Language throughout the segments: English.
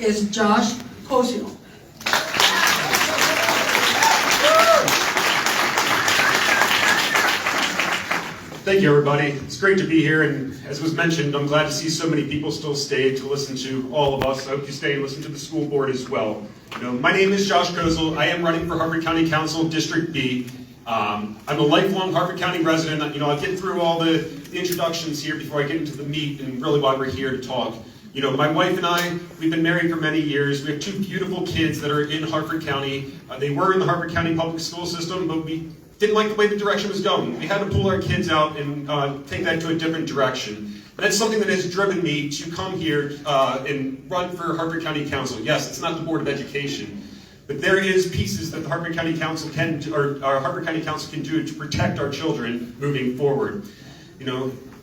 is Josh Koziol. Thank you, everybody. It's great to be here, and as was mentioned, I'm glad to see so many people still stay to listen to all of us. I hope you stay and listen to the school board as well. My name is Josh Koziol. I am running for Harford County Council District B. I'm a lifelong Harford County resident. I'll get through all the introductions here before I get into the meat and really why we're here to talk. My wife and I, we've been married for many years. We have two beautiful kids that are in Harford County. They were in the Harford County public school system, but we didn't like the way the direction was going. We had to pull our kids out and take that to a different direction. And that's something that has driven me to come here and run for Harford County Council. Yes, it's not the Board of Education, but there is pieces that the Harford County Council can, or our Harford County Council can do to protect our children moving forward.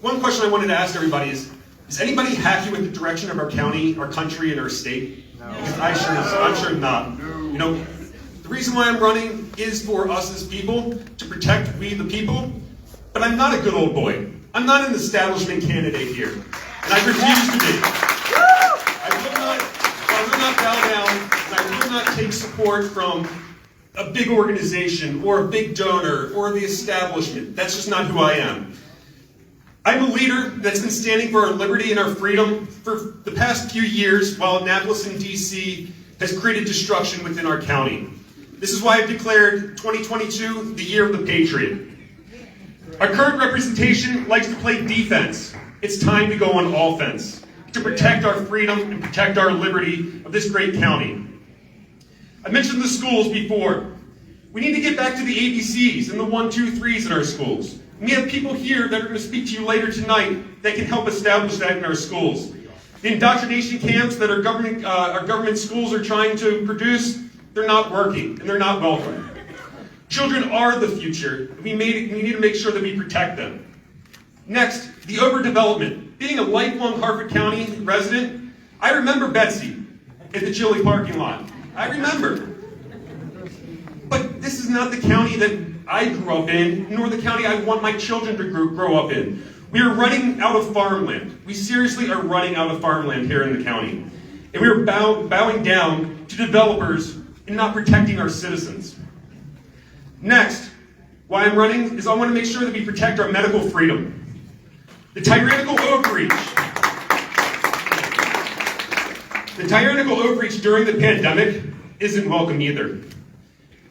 One question I wanted to ask everybody is anybody happy with the direction of our county, our country, and our state? No. I'm sure not. The reason why I'm running is for us as people, to protect we the people, but I'm not a good old boy. I'm not an establishment candidate here, and I refuse to be. I will not bow down, and I will not take support from a big organization or a big donor or the establishment. That's just not who I am. I'm a leader that's been standing for our liberty and our freedom for the past few years, while Annapolis and DC has created destruction within our county. This is why I've declared 2022 the year of the Patriot. Our current representation likes to play defense. It's time to go on offense to protect our freedom and protect our liberty of this great county. I mentioned the schools before. We need to get back to the ABCs and the 1, 2, 3s in our schools. We have people here that are going to speak to you later tonight that can help establish that in our schools. The indoctrination camps that our government schools are trying to produce, they're not working, and they're not welcome. Children are the future. We need to make sure that we protect them. Next, the overdevelopment. Being a lifelong Harford County resident, I remember Betsy at the Chili parking lot. I remember. But this is not the county that I grew up in, nor the county I want my children to grow up in. We are running out of farmland. We seriously are running out of farmland here in the county. And we are bowing down to developers and not protecting our citizens. Next, why I'm running is I want to make sure that we protect our medical freedom. The tyrannical overreach during the pandemic isn't welcome either.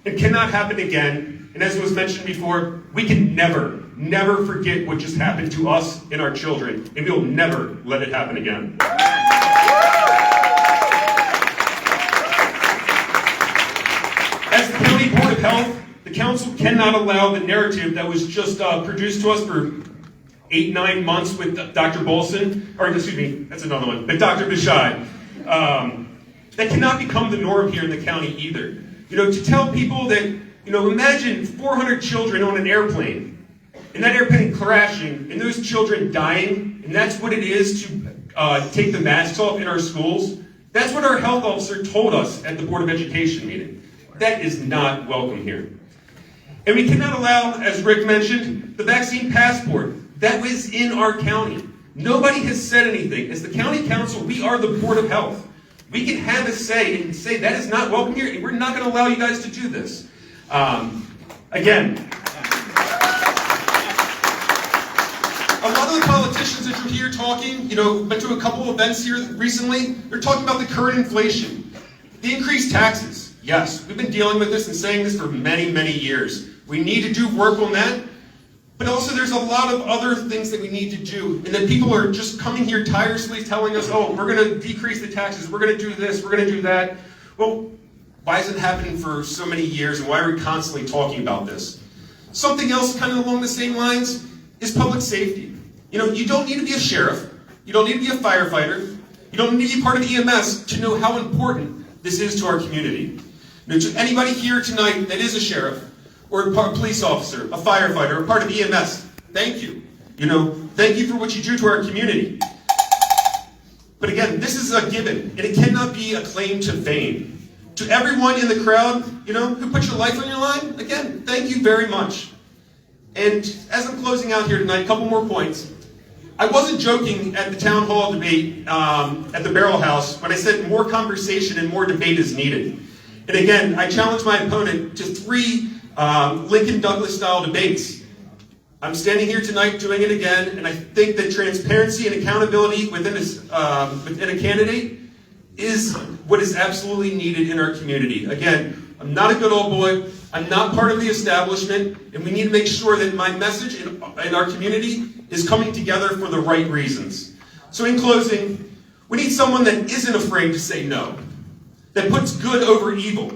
It cannot happen again. And as was mentioned before, we can never forget what just happened to us and our children. And we'll never let it happen again. As the County Board of Health, the Council cannot allow the narrative that was just produced to us for 8-9 months with Dr. Bolson, or excuse me, that's another one, but Dr. Bishai. That cannot become the norm here in the county either. To tell people that, imagine 400 children on an airplane, and that airplane crashing, and those children dying, and that's what it is to take the masks off in our schools. That's what our health officer told us at the Board of Education meeting. That is not welcome here. And we cannot allow, as Rick mentioned, the vaccine passport. That was in our county. Nobody has said anything. As the county council, we are the Board of Health. We can have a say and say that is not welcome here, and we're not going to allow you guys to do this. Again, a lot of the politicians that you're here talking, went to a couple events here recently, they're talking about the current inflation, the increased taxes. Yes, we've been dealing with this and saying this for many, many years. We need to do work on that, but also there's a lot of other things that we need to do, and that people are just coming here tirelessly telling us, oh, we're going to decrease the taxes, we're going to do this, we're going to do that. Well, why is it happening for so many years, and why are we constantly talking about this? Something else kind of along the same lines is public safety. You don't need to be a sheriff, you don't need to be a firefighter, you don't need to be part of EMS to know how important this is to our community. To anybody here tonight that is a sheriff, or a police officer, a firefighter, or part of EMS, thank you. Thank you for what you do to our community. But again, this is a given, and it cannot be a claim to fame. To everyone in the crowd, who put your life on your line, again, thank you very much. And as I'm closing out here tonight, a couple more points. I wasn't joking at the town hall debate at the Barrel House when I said more conversation and more debate is needed. And again, I challenged my opponent to 3 Lincoln Douglas style debates. I'm standing here tonight doing it again, and I think that transparency and accountability within a candidate is what is absolutely needed in our community. Again, I'm not a good old boy. I'm not part of the establishment, and we need to make sure that my message in our community is coming together for the right reasons. So in closing, we need someone that isn't afraid to say no, that puts good over evil,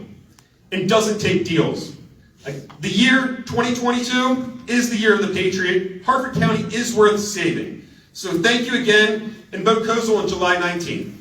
and doesn't take deals. The year 2022 is the year of the Patriot. Harford County is worth saving. So thank you again, and vote Koziol on July 19th.